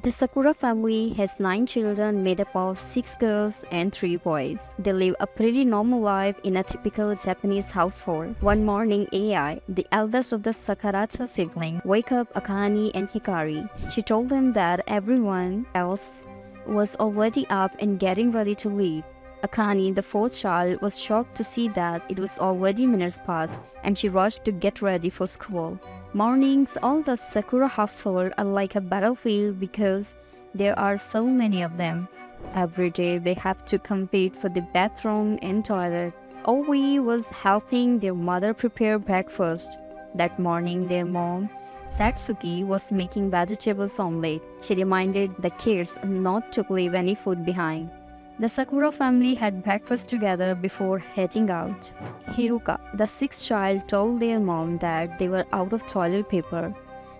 The Sakura family has 9 children made up of 6 girls and 3 boys. They live a pretty normal life in a typical Japanese household. One morning, Ai, the eldest of the Sakurata siblings, wake up Akane and Hikari. She told them that everyone else was already up and getting ready to leave. Akane, the fourth child, was shocked to see that it was already minutes past and she rushed to get ready for school. Mornings, all the Sakura household are like a battlefield because there are so many of them. Every day they have to compete for the bathroom and toilet. Owie was helping their mother prepare breakfast. That morning their mom, Satsuki, was making vegetables omelette. She reminded the kids not to leave any food behind. The Sakura family had breakfast together before heading out. Hiruka, the sixth child, told their mom that they were out of toilet paper.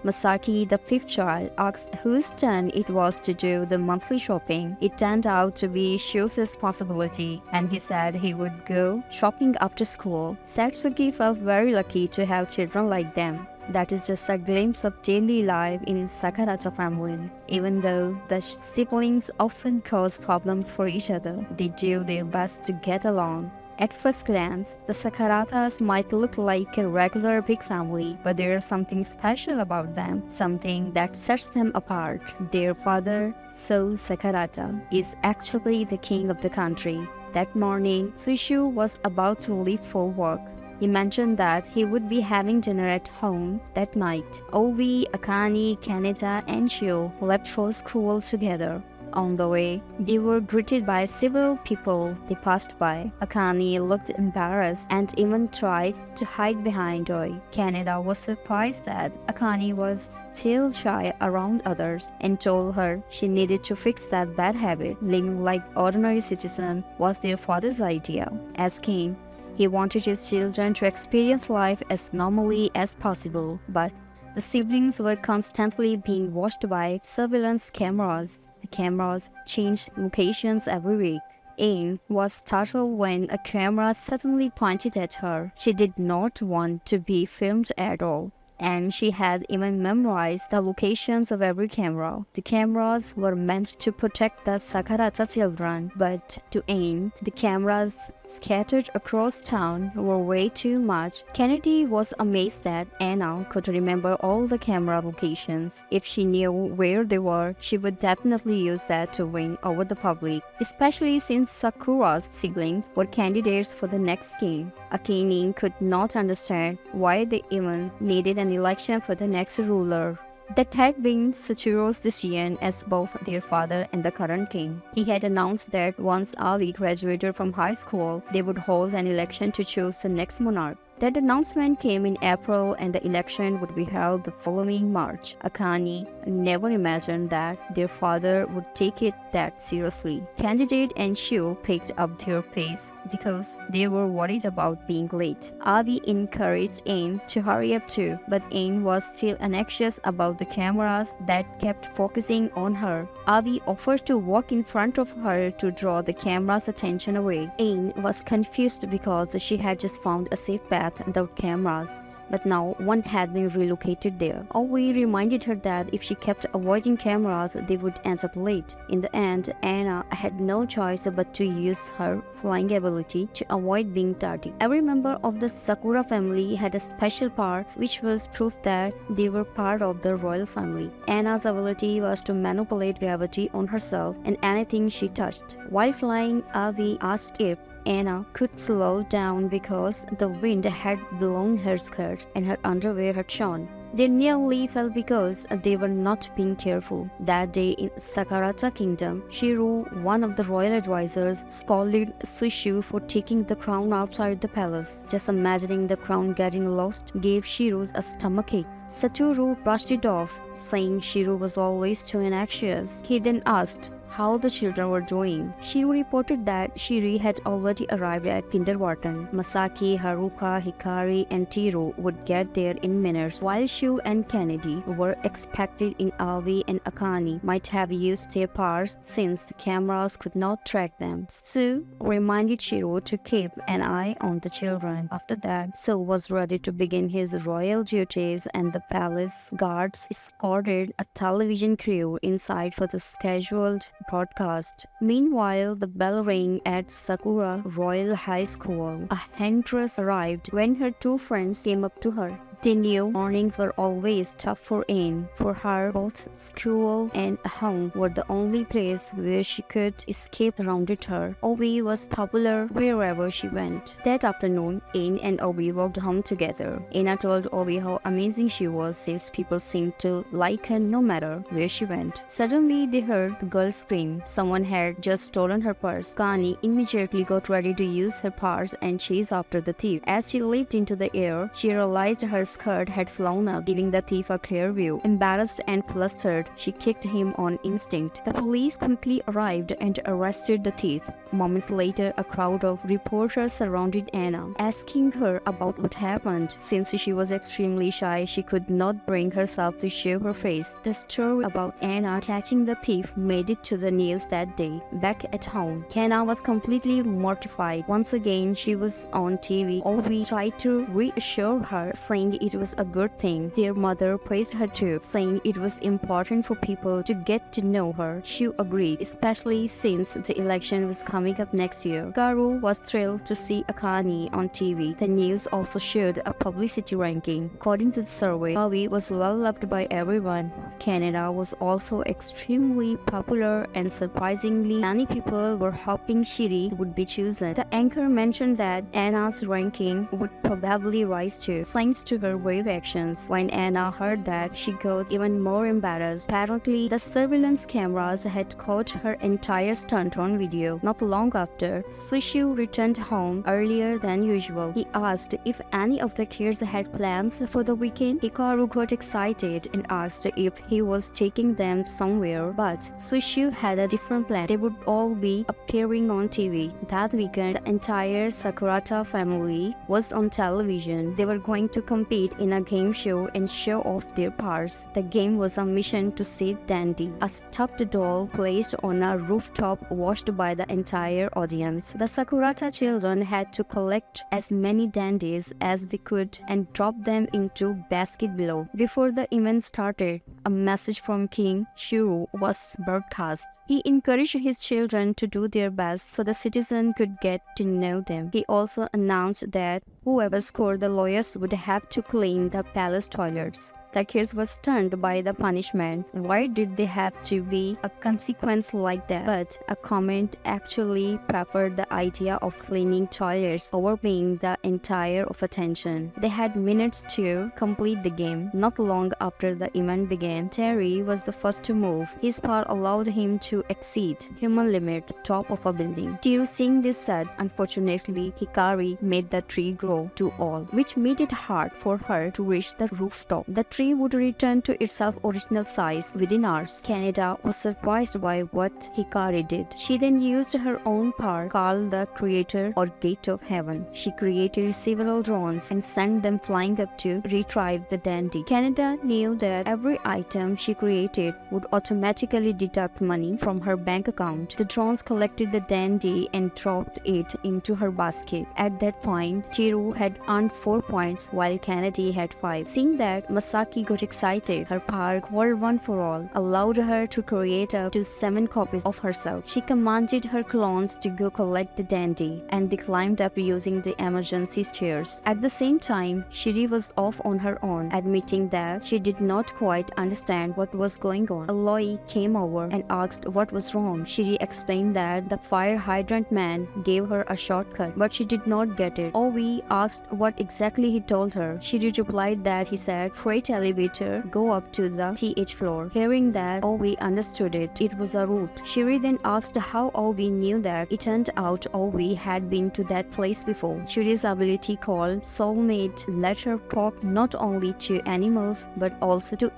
Masaki, the fifth child, asked whose turn it was to do the monthly shopping. It turned out to be Shu's responsibility, and he said he would go shopping after school. Satsuki felt very lucky to have children like them. That is just a glimpse of daily life in Sakurata family. Even though the siblings often cause problems for each other, they do their best to get along. At first glance, the Sakuratas might look like a regular big family, but there is something special about them, something that sets them apart. Their father, So Sakurata, is actually the king of the country. That morning, Suishu was about to leave for work. He mentioned that he would be having dinner at home that night. Obi, Akane, Kaneda, and Shio left for school together. On the way, they were greeted by several people they passed by. Akane looked embarrassed and even tried to hide behind Oi. Kaneda was surprised that Akane was still shy around others and told her she needed to fix that bad habit. Living like ordinary citizen was their father's idea. As king, he wanted his children to experience life as normally as possible, but the siblings were constantly being watched by surveillance cameras. The cameras changed locations every week. Ain was startled when a camera suddenly pointed at her. She did not want to be filmed at all, and she had even memorized the locations of every camera. The cameras were meant to protect the Sakurata children, but to Ain, the cameras scattered across town were way too much. Kennedy was amazed that Anna could remember all the camera locations. If she knew where they were, she would definitely use that to win over the public, especially since Sakura's siblings were candidates for the next king. Akane could not understand why they even needed an election for the next ruler. That had been Sachiro's decision as both their father and the current king. He had announced that once Avi graduated from high school, they would hold an election to choose the next monarch. That announcement came in April and the election would be held the following March. Akane never imagined that their father would take it that seriously. Candidate and Shu picked up their pace because they were worried about being late. Avi encouraged Ain to hurry up too, but Ain was still anxious about the cameras that kept focusing on her. Avi offered to walk in front of her to draw the camera's attention away. Ain was confused because she had just found a safe path without cameras, but now one had been relocated there. Owie reminded her that if she kept avoiding cameras, they would end up late. In the end, Anna had no choice but to use her flying ability to avoid being tardy. Every member of the Sakura family had a special power, which was proof that they were part of the royal family. Anna's ability was to manipulate gravity on herself and anything she touched. While flying, Avi asked if Anna could slow down because the wind had blown her skirt and her underwear had shone. They nearly fell because they were not being careful. That day in Sakurata Kingdom, Shiro, one of the royal advisors, scolded Suishu for taking the crown outside the palace. Just imagining the crown getting lost gave Shiro a stomachache. Satoru brushed it off, saying Shiro was always too anxious. He then asked how the children were doing. Shiro reported that Shiri had already arrived at kindergarten. Masaki, Haruka, Hikari, and Tiro would get there in minutes, while Shu and Kennedy were expected in Avi and Akane might have used their powers since the cameras could not track them. Su reminded Shiro to keep an eye on the children. After that, Su was ready to begin his royal duties, and the palace guards escorted a television crew inside for the scheduled broadcast. Meanwhile, the bell rang at Sakura Royal High School. A huntress arrived when her two friends came up to her. They knew mornings were always tough for Anne. For her, both school and home were the only place where she could escape surrounded her. Obi was popular wherever she went. That afternoon, Anne and Obi walked home together. Anna told Obi how amazing she was since people seemed to like her no matter where she went. Suddenly, they heard the girl scream. Someone had just stolen her purse. Kani immediately got ready to use her powers and chase after the thief. As she leaped into the air, she realized her skirt had flown up, giving the thief a clear view. Embarrassed and flustered, she kicked him on instinct. The police quickly arrived and arrested the thief. Moments later, a crowd of reporters surrounded Anna, asking her about what happened. Since she was extremely shy, she could not bring herself to show her face. The story about Anna catching the thief made it to the news that day. Back at home, Anna was completely mortified. Once again, she was on TV. Obi tried to reassure her, saying it was a good thing. Their mother praised her too, saying it was important for people to get to know her. She agreed, especially since the election was coming up next year. Garu was thrilled to see Akane on TV. The news also showed a publicity ranking. According to the survey, Maui was well loved by everyone. Canada was also extremely popular, and surprisingly, many people were hoping Shiri would be chosen. The anchor mentioned that Anna's ranking would probably rise too, thanks to her brave actions. When Anna heard that, she got even more embarrassed. Apparently, the surveillance cameras had caught her entire stunt on video. Not long after, Sushu returned home earlier than usual. He asked if any of the kids had plans for the weekend. Hikaru got excited and asked if he was taking them somewhere, but Sushu had a different plan. They would all be appearing on TV. That weekend, the entire Sakurata family was on television. They were going to compete in a game show and show off their powers. The game was a mission to save Dandy, a stuffed doll placed on a rooftop watched by the entire audience. The Sakurata children had to collect as many dandies as they could and drop them into basket below. Before the event started, a message from King Shuru was broadcast. He encouraged his children to do their best so the citizen could get to know them. He also announced that whoever scored the lowest would have to clean the palace toilets. The kids were stunned by the punishment. Why did they have to be a consequence like that? But a comment actually preferred the idea of cleaning toilets over paying the entire of attention. They had minutes to complete the game. Not long after the event began, Terry was the first to move. His power allowed him to exceed human limit top of a building. Tiru seeing this said, unfortunately, Hikari made the tree grow too all, which made it hard for her to reach the rooftop. The tree would return to its original size within hours. Canada was surprised by what Hikari did. She then used her own power, called the Creator or Gate of Heaven. She created several drones and sent them flying up to retrieve the dandy. Canada knew that every item she created would automatically deduct money from her bank account. The drones collected the dandy and dropped it into her basket. At that point, Chiru had earned 4 points while Kennedy had 5. Seeing that, Masaki got excited. Her power, called One for All, allowed her to create up to 7 copies of herself. She commanded her clones to go collect the dandy, and they climbed up using the emergency stairs. At the same time, Shiri was off on her own, admitting that she did not quite understand what was going on. Aloy came over and asked what was wrong. Shiri explained that the fire hydrant man gave her a shortcut, but she did not get it. Ovi asked what exactly he told her. Shiri replied that he said, "Freight elevator, go up to the TH floor." Hearing that, Ovi understood it. It was a route. Shiri then asked how Ovi knew that. It turned out Ovi had been to that place before. Shiri's ability called Soulmate let her talk not only to animals but also to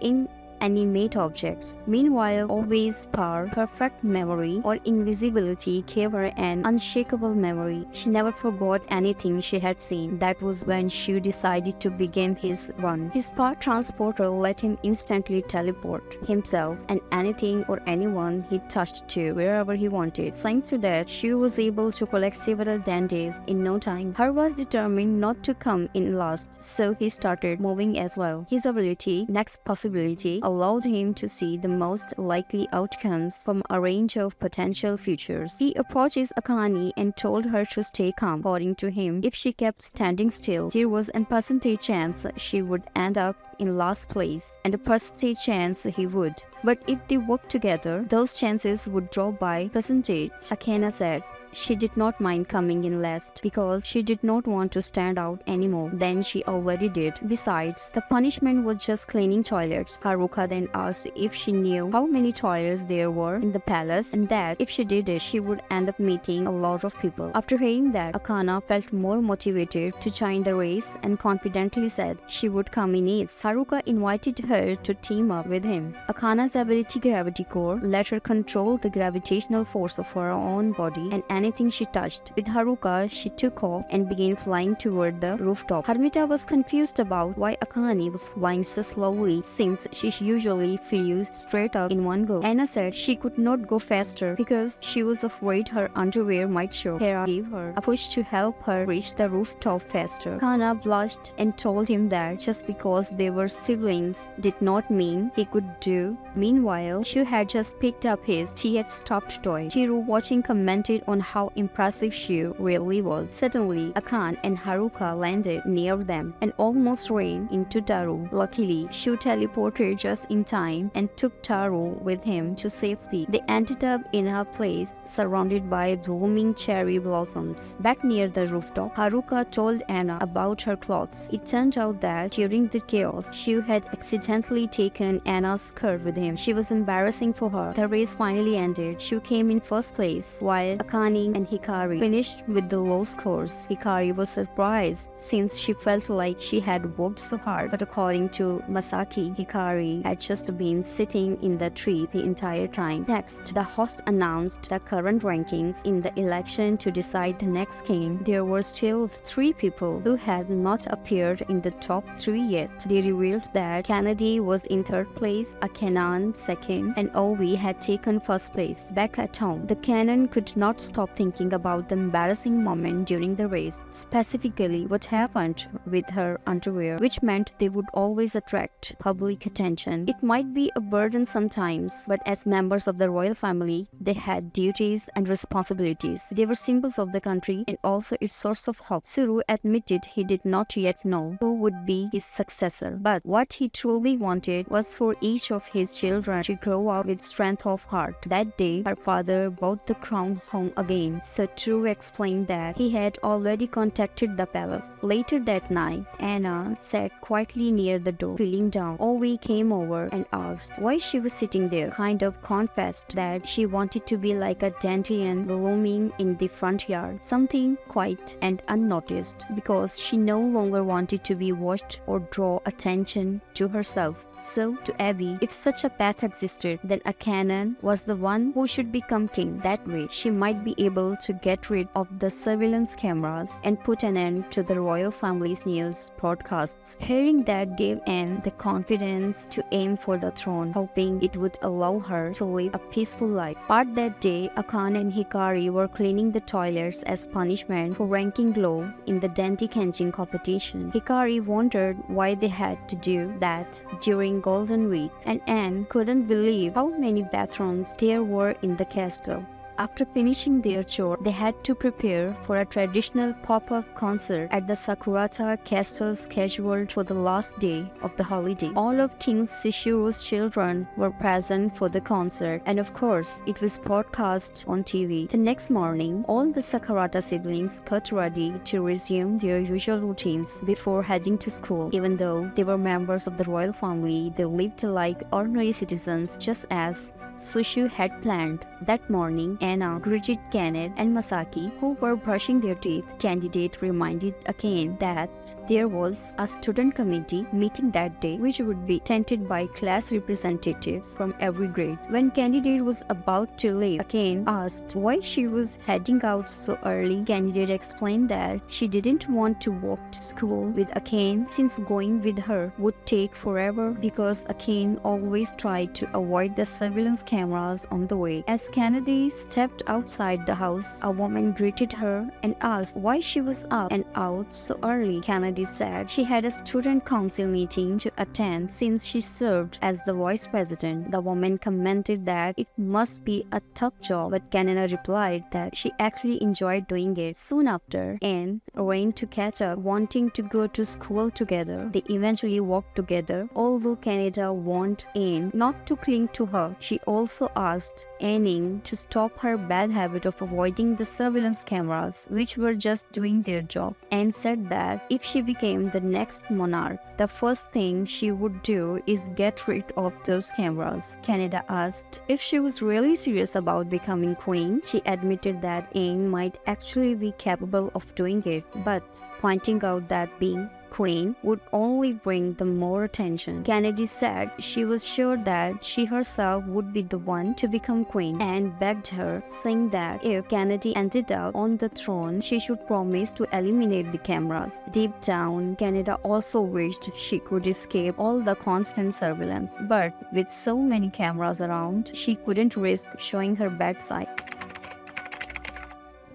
animate objects. Meanwhile, always power, perfect memory, or invisibility gave her an unshakable memory. She never forgot anything she had seen. That was when Shu decided to begin his run. His power transporter let him instantly teleport himself and anything or anyone he touched to wherever he wanted. Thanks to that, Shu was able to collect several dandies in no time. Her was determined not to come in last, so he started moving as well. His ability, Next Possibility, allowed him to see the most likely outcomes from a range of potential futures. He approaches Akane and told her to stay calm. According to him, if she kept standing still, there was a percentage chance she would end up in last place and a percentage chance he would. But if they worked together, those chances would drop by percentage. Akane said she did not mind coming in last because she did not want to stand out anymore than she already did. Besides, the punishment was just cleaning toilets. Haruka then asked if she knew how many toilets there were in the palace and that if she did it, she would end up meeting a lot of people. After hearing that, Akane felt more motivated to join the race and confidently said she would come in eighth. Haruka invited her to team up with him. Akane's ability Gravity Core let her control the gravitational force of her own body and anything she touched. With Haruka, she took off and began flying toward the rooftop. Hermita was confused about why Akane was flying so slowly since she usually flew straight up in one go. Anna said she could not go faster because she was afraid her underwear might show. Hera gave her a push to help her reach the rooftop faster. Akane blushed and told him that just because they were siblings did not mean he could do. Meanwhile, Shu had just picked up his TH stuffed toy. Chiru, watching, commented on how impressive Shu really was. Suddenly, Akane and Haruka landed near them and almost ran into Taru. Luckily, Shu teleported just in time and took Taru with him to safety. They ended up in a place surrounded by blooming cherry blossoms. Back near the rooftop, Haruka told Anna about her clothes. It turned out that during the chaos, Shu had accidentally taken Anna's skirt with him. She was embarrassing for her. The race finally ended. Shu came in first place, while Akane and Hikari finished with the low scores. Hikari was surprised since she felt like she had worked so hard, but according to Masaki, Hikari had just been sitting in the tree the entire time. Next, the host announced the current rankings in the election to decide the next king. There were still 3 people who had not appeared in the top 3 yet. They revealed that Kennedy was in 3rd place, Akanan 2nd, and Ovi had taken 1st place. Back at home, the canon could not stop thinking about the embarrassing moment during the race, specifically what happened with her underwear, which meant they would always attract public attention. It might be a burden sometimes, but as members of the royal family, they had duties and responsibilities. They were symbols of the country and also its source of hope. Suru admitted he did not yet know who would be his successor, but what he truly wanted was for each of his children to grow up with strength of heart. That day, her father brought the crown home again, so True explained that he had already contacted the palace. Later that night, Anna sat quietly near the door, feeling down. Ovi came over and asked why she was sitting there, kind of confessed that she wanted to be like a dandelion blooming in the front yard, something quiet and unnoticed, because she no longer wanted to be watched or draw attention to herself. So, to Abby, if such a path existed, then Akane was the one who should become king. That way, she might be able to get rid of the surveillance cameras and put an end to the royal family's news broadcasts. Hearing that gave Anne the confidence to aim for the throne, hoping it would allow her to live a peaceful life. But that day, Akane and Hikari were cleaning the toilets as punishment for ranking low in the dandy kenjin competition. Hikari wondered why they had to do that during Golden Week, and Anne couldn't believe how many bathrooms there were in the castle. After finishing their chore, they had to prepare for a traditional pop-up concert at the Sakurata Castle scheduled for the last day of the holiday. All of King Shishiro's children were present for the concert, and of course, it was broadcast on TV. The next morning, all the Sakurata siblings got ready to resume their usual routines before heading to school. Even though they were members of the royal family, they lived like ordinary citizens just as Sushu had planned. That morning, Anna greeted Kenneth and Masaki, who were brushing their teeth. Candidate reminded Akane that there was a student committee meeting that day, which would be attended by class representatives from every grade. When Candidate was about to leave, Akane asked why she was heading out so early. Candidate explained that she didn't want to walk to school with Akane since going with her would take forever because Akane always tried to avoid the surveillance cameras on the way. As Kennedy stepped outside the house, a woman greeted her and asked why she was up and out so early. Kennedy said she had a student council meeting to attend since she served as the vice president. The woman commented that it must be a tough job, but Kennedy replied that she actually enjoyed doing it. Soon after, Anne arranged to catch up, wanting to go to school together. They eventually walked together, although Canada warned Anne not to cling to her. She also asked Anning to stop her bad habit of avoiding the surveillance cameras, which were just doing their job, and said that if she became the next monarch, the first thing she would do is get rid of those cameras. Canada asked if she was really serious about becoming queen. She admitted that Anne might actually be capable of doing it, but pointing out that being queen would only bring them more attention. Kennedy said she was sure that she herself would be the one to become queen and begged her, saying that if Kennedy ended up on the throne, she should promise to eliminate the cameras. Deep down, Canada also wished she could escape all the constant surveillance, but with so many cameras around, she couldn't risk showing her bad side.